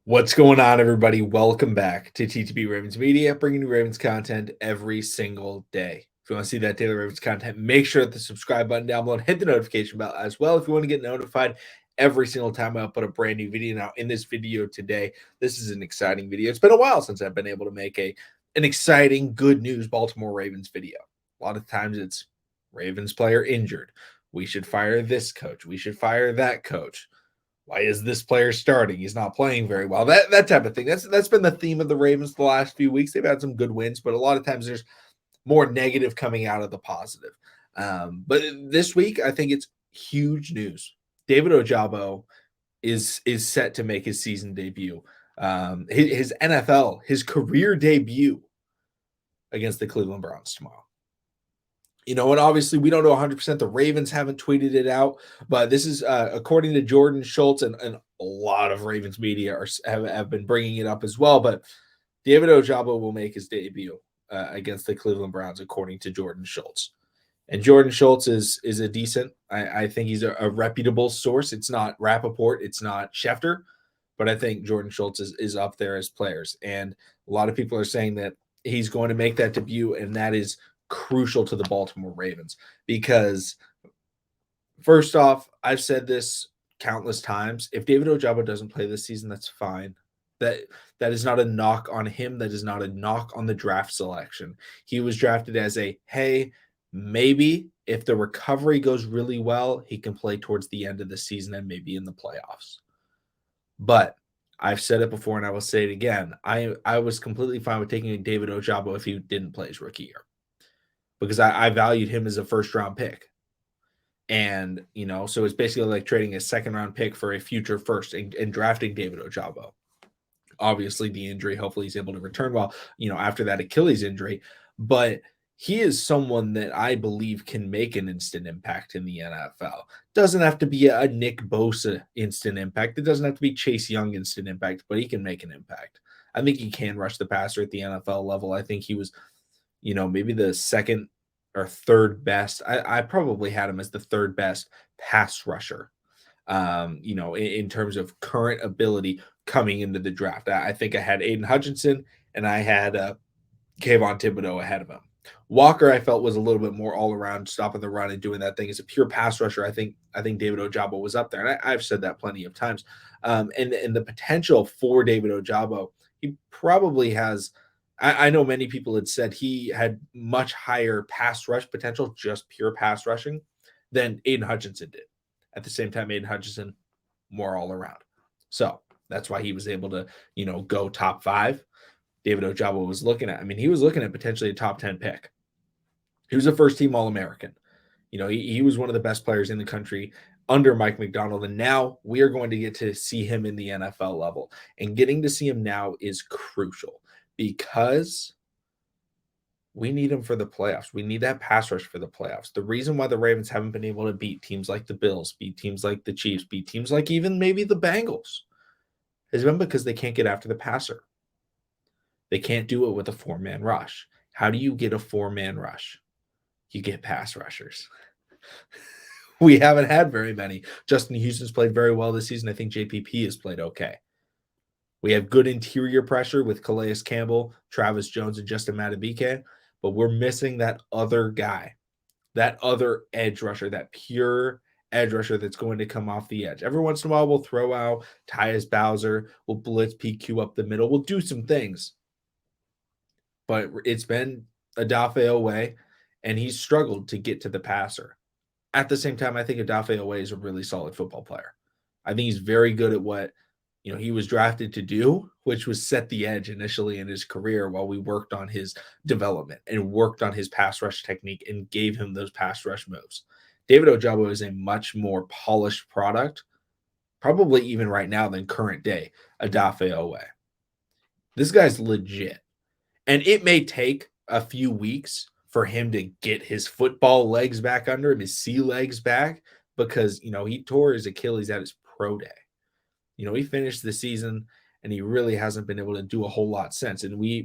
What's going on, everybody? Welcome back to TTB Ravens Media, bringing you Ravens content every single day. If you want to see that daily Ravens content, make sure to hit the subscribe button down below and hit the notification bell as well if you want to get notified every single time I upload a brand new video. Now, in this video today, this is an exciting video. It's been a while since I've been able to make an exciting, good news Baltimore Ravens video. A lot of times it's Ravens player injured. We should fire this coach. We should fire that coach. Why is this player starting? He's not playing very well. That type of thing. That's been the theme of the Ravens the last few weeks. They've had some good wins, but a lot of times there's more negative coming out of the positive. But this week, I think it's huge news. David Ojabo is set to make his season debut, his NFL, his career debut against the Cleveland Browns tomorrow. And obviously we don't know 100%. The Ravens haven't tweeted it out, but this is according to Jordan Schultz, and a lot of Ravens media have been bringing it up as well. But David Ojabo will make his debut against the Cleveland Browns, according to Jordan Schultz. And Jordan Schultz is a decent, I think he's a reputable source. It's not Rappaport, it's not Schefter, but I think Jordan Schultz is up there as players. And a lot of people are saying that he's going to make that debut, and that is crucial to the Baltimore Ravens because, first off, I've said this countless times. If David Ojabo doesn't play this season, that's fine. That is not a knock on him. That is not a knock on the draft selection. He was drafted as hey, maybe if the recovery goes really well, he can play towards the end of the season and maybe in the playoffs. But I've said it before and I will say it again. I was completely fine with taking David Ojabo if he didn't play his rookie year, because I valued him as a first-round pick. And, so it's basically like trading a second-round pick for a future first and drafting David Ojabo. Obviously, the injury, hopefully he's able to return well, after that Achilles injury. But he is someone that I believe can make an instant impact in the NFL. Doesn't have to be a Nick Bosa instant impact. It doesn't have to be Chase Young instant impact, but he can make an impact. I think he can rush the passer at the NFL level. I think he was maybe the second or third best. I probably had him as the third best pass rusher, in terms of current ability coming into the draft. I think I had Aiden Hutchinson and I had Kayvon Thibodeau ahead of him. Walker, I felt, was a little bit more all around, stopping the run and doing that thing as a pure pass rusher. I think David Ojabo was up there, and I've said that plenty of times. And the potential for David Ojabo, he probably has. I know many people had said he had much higher pass rush potential, just pure pass rushing, than Aiden Hutchinson did. At the same time, Aiden Hutchinson, more all around. So that's why he was able to, go top 5. David Ojabo was looking at, he was looking at potentially a top 10 pick. He was a first-team All-American. He was one of the best players in the country under Mike McDonald, and now we are going to get to see him in the NFL level. And getting to see him now is crucial, because we need him for the playoffs. We need that pass rush for the playoffs. The reason why the Ravens haven't been able to beat teams like the Bills, beat teams like the Chiefs, beat teams like even maybe the Bengals has been because they can't get after the passer. They can't do it with a 4-man rush. How do you get a 4-man rush? You get pass rushers. We haven't had very many. Justin Houston's played very well this season. I think JPP has played okay. We have good interior pressure with Calais Campbell, Travis Jones, and Justin Madubuike, but we're missing that other guy, that other edge rusher, that pure edge rusher that's going to come off the edge. Every once in a while, we'll throw out Tyus Bowser, we'll blitz PQ up the middle, we'll do some things. But it's been Odafe Oweh, and he's struggled to get to the passer. At the same time, I think Odafe Oweh is a really solid football player. I think he's very good at what he was drafted to do, which was set the edge initially in his career while we worked on his development and worked on his pass rush technique and gave him those pass rush moves. David Ojabo is a much more polished product, probably even right now, than current day Odafe Oweh. This guy's legit. And it may take a few weeks for him to get his football legs back under him, his sea legs back, because, he tore his Achilles at his pro day. He finished the season and he really hasn't been able to do a whole lot since. And we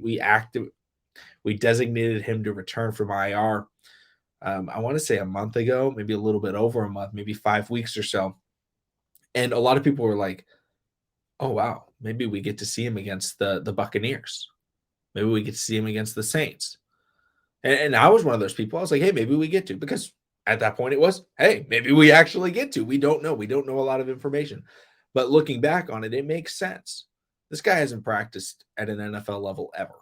designated him to return from IR. I want to say a month ago, maybe a little bit over a month, maybe 5 weeks or so. And a lot of people were like, oh wow, maybe we get to see him against the Buccaneers. Maybe we get to see him against the Saints. And I was one of those people. I was like, hey, maybe we get to, because at that point it was, hey, maybe we actually get to. We don't know. We don't know a lot of information. But looking back on it, it makes sense. This guy hasn't practiced at an NFL level ever.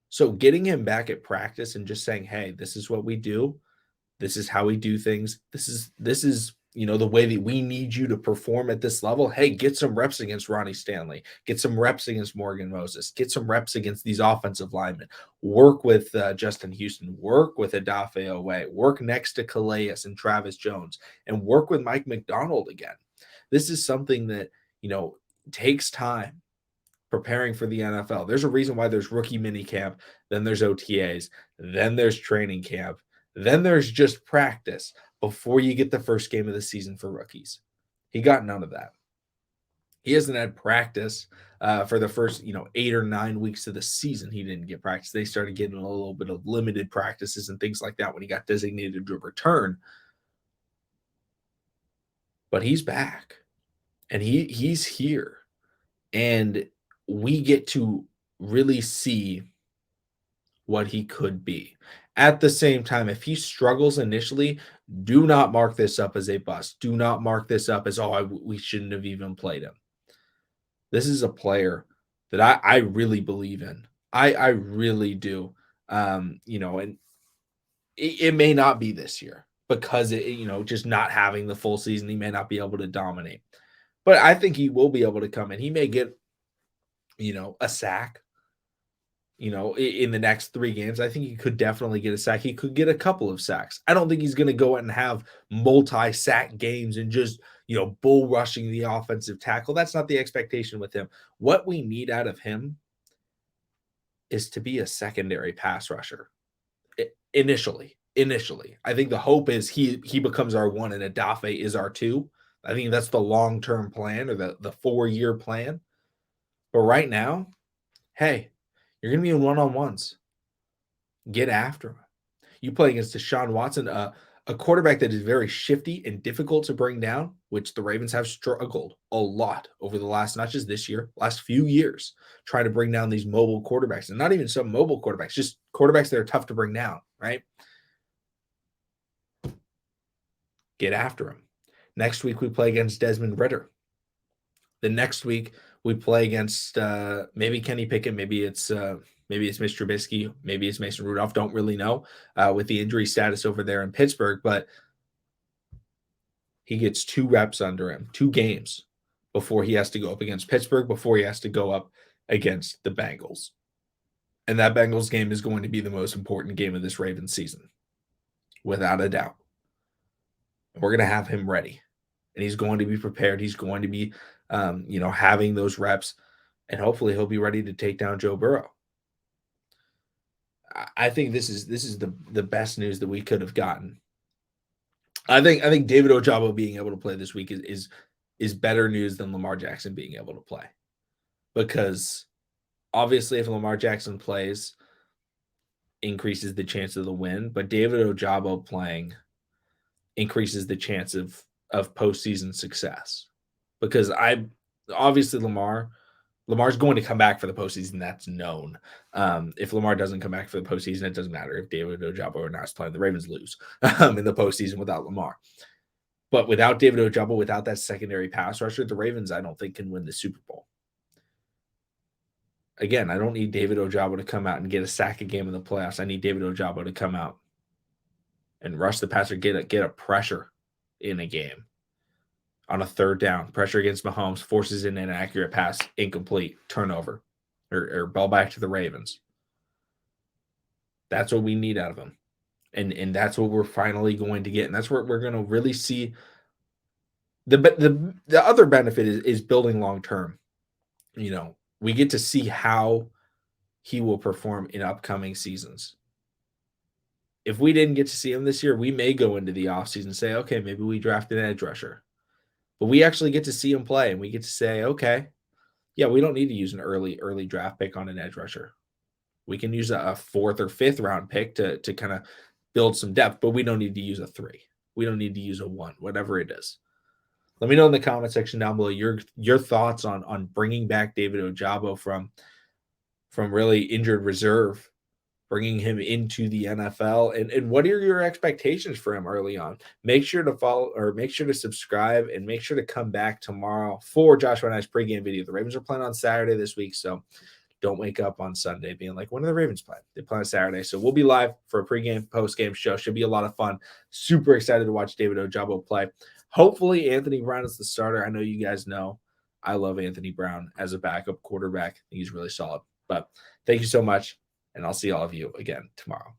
So getting him back at practice and just saying, hey, this is what we do. This is how we do things. This is the way that we need you to perform at this level. Hey, get some reps against Ronnie Stanley. Get some reps against Morgan Moses. Get some reps against these offensive linemen. Work with Justin Houston. Work with Odafe Owe. Work next to Calais and Travis Jones, and work with Mike McDonald again. This is something that takes time preparing for the NFL. There's a reason why there's rookie mini camp, then there's OTAs, then there's training camp, then there's just practice before you get the first game of the season for rookies. He got none of that. He hasn't had practice for the first 8 or 9 weeks of the season. He didn't get practice. They started getting a little bit of limited practices and things like that when he got designated to return. But he's back, and he's here, and we get to really see what he could be. At the same time, if he struggles initially, do not mark this up as a bust. Do not mark this up as, we shouldn't have even played him. This is a player that I really believe in. I really do. And it may not be this year because just not having the full season, he may not be able to dominate. But I think he will be able to come in. He may get, a sack, in the next 3 games. I think he could definitely get a sack. He could get a couple of sacks. I don't think he's going to go out and have multi-sack games and just, bull rushing the offensive tackle. That's not the expectation with him. What we need out of him is to be a secondary pass rusher. Initially. I think the hope is he becomes our 1 and Odafe is our 2. I think that's the long-term plan, or the 4-year plan. But right now, hey, you're going to be in one-on-ones. Get after him. You play against Deshaun Watson, a quarterback that is very shifty and difficult to bring down, which the Ravens have struggled a lot over the last, not just this year, last few years, trying to bring down these mobile quarterbacks. And not even some mobile quarterbacks, just quarterbacks that are tough to bring down, right? Get after him. Next week, we play against Desmond Ridder. The next week, we play against maybe Kenny Pickett, maybe it's Mitch Trubisky, maybe it's Mason Rudolph. Don't really know with the injury status over there in Pittsburgh, but he gets 2 reps under him, 2 games before he has to go up against Pittsburgh, before he has to go up against the Bengals. And that Bengals game is going to be the most important game of this Ravens season, without a doubt. We're going to have him ready, and he's going to be prepared. He's going to be, having those reps, and hopefully he'll be ready to take down Joe Burrow. I think this is the best news that we could have gotten. I think David Ojabo being able to play this week is better news than Lamar Jackson being able to play, because obviously if Lamar Jackson plays, increases the chance of the win, but David Ojabo playing increases the chance of postseason success, because obviously Lamar's going to come back for the postseason. That's known. If Lamar doesn't come back for the postseason, it doesn't matter if David Ojabo or not is playing. The Ravens lose in the postseason without Lamar. But without David Ojabo, without that secondary pass rusher, the Ravens, I don't think, can win the Super Bowl. Again, I don't need David Ojabo to come out and get a sack a game in the playoffs. I need David Ojabo to come out and rush the passer, get a pressure in a game. On a 3rd down, pressure against Mahomes, forces in an inaccurate pass, incomplete, turnover, or ball back to the Ravens. That's what we need out of him. And that's what we're finally going to get. And that's what we're going to really see. The other benefit is building long-term. We get to see how he will perform in upcoming seasons. If we didn't get to see him this year, we may go into the offseason and say, okay, maybe we draft an edge rusher. But we actually get to see him play, and we get to say, okay, yeah, we don't need to use an early draft pick on an edge rusher. We can use a 4th or 5th round pick to kind of build some depth, but we don't need to use a 3. We don't need to use a 1, whatever it is. Let me know in the comment section down below your thoughts on bringing back David Ojabo from really injured reserve, bringing him into the NFL, and what are your expectations for him early on? Make sure to follow or make sure to subscribe and make sure to come back tomorrow for Joshua and I's pregame video. The Ravens are playing on Saturday this week, so don't wake up on Sunday being like, when are the Ravens playing? They play on Saturday. So we'll be live for a pregame, postgame show. Should be a lot of fun. Super excited to watch David Ojabo play. Hopefully, Anthony Brown is the starter. I know you guys know I love Anthony Brown as a backup quarterback. He's really solid. But thank you so much, and I'll see all of you again tomorrow.